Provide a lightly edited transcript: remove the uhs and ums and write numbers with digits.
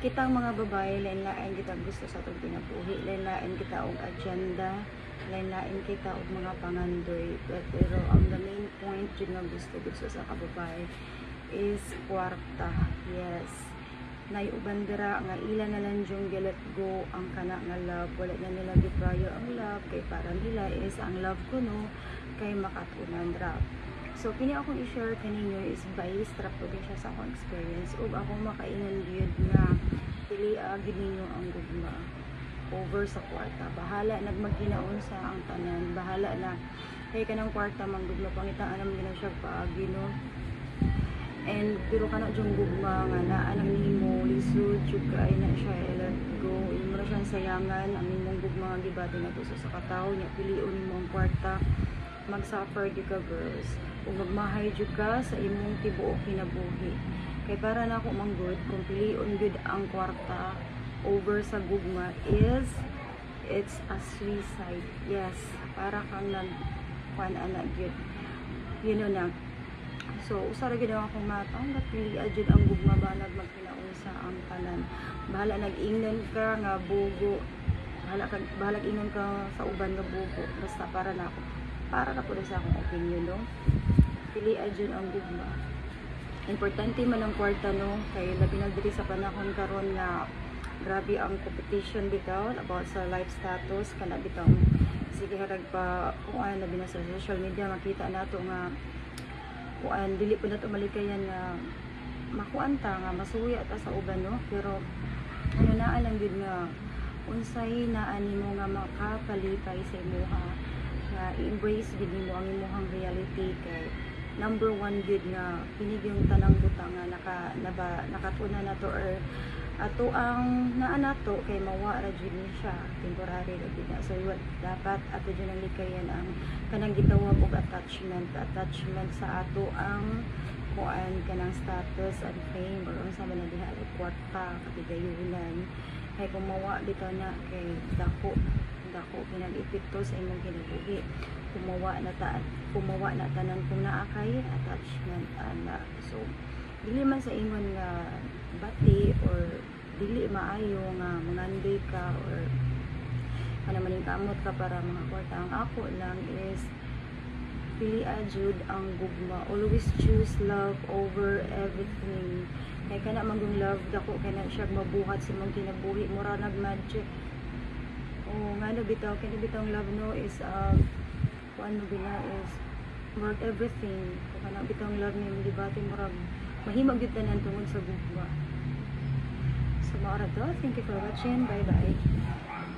Kitang mga babae, lain-lain kita gusto sa itong pinabuhi, lain-lain kita og agenda, lain-lain kita og mga pangandoy. Pero ang the main point yun nga gusto sa kababae is kwarta. Yes. Naiuban dira nga ila na lang yung let go ang kana nga love. Wala na nila giprayo ang love, kay para nila is ang love ko no kay makatunan ra. So kini akong i-share kaninyo is based ra po din siya sa akong experience ug ako makaingon gyud nga pili gid ninyo ang gugma over sa kwarta. Bahala nagmaginaon sa ang tanan, bahala na kay kanang kwarta manggugma pangitaan naman gina siya paagi no. And pero kana jung gugma nga naa nang nimo lisod jud kay na siya let go. Imo ra siyang sayangan ang imong gugma nga gibati na sa katawo nya pilion nimo ang kwarta. Mag-suffer di ka girls ug magmahay jud ka sa imong tibuok kinabuhi kay para na ako manggod kung pilion gud ang kwarta over sa gugma is it's a suicide. Yes, para kang nagkuan ana gyud you know na. So usa ra gyud akong matang pili jud ang gugma ba magkinaon sa ang tanan. Bahala nag-ingnon ka nga bugo, bahala ingnon ka sa uban nga bugo, basta para na ako, para na po sa akong opinion no. Pili jud ang gugma. Importante man ang kwarta no, kay labi na diri sa panahon karon nga grabe ang competition bitaw about sa life status kana bitaw. Sige harag pa kuan labi na sa social media makita nato nga kuan dili po nato malikayan nga makuan ta nga masuya ta sa uban no, pero ano naa lang gid nga unsay naa nimo nga makapalipay sa imuha nga i-embrace gid nimo ang imong reality kay number one gud nga kinig yung tanang butang nga nakatuna na to or ato ang naa nato kay mawa ra jud ni siya temporary ra gid na. So dapat ato jud ang likayan ang kanang gitawag og attachment sa ato ang kuan kanang status and fame or unsa man na diha kwarta katigayunan kay kung mawa bitaw na kay dako kinag-epekto sa imong kinabuhi. Kumawa na tanan kung naa kay attachment ana. So dili man sa ingon nga bati or dili maayo nga mangandoy ka or kana maning kamot ka para mga kwarta. Ang ako lang is pili jud ang gugma. Always choose love over everything. Kay kana magong love dako kay na siya mabuhat sa imong kinabuhi, mura nag magic. Oh, nga no bitaw kay bitaw love no is kuan mo gina is worth everything. Kung kana bitaw love ni gibati murag mahimog gyud tanan tungod sa gugma. So mao ra to. Thank you for watching. Bye bye.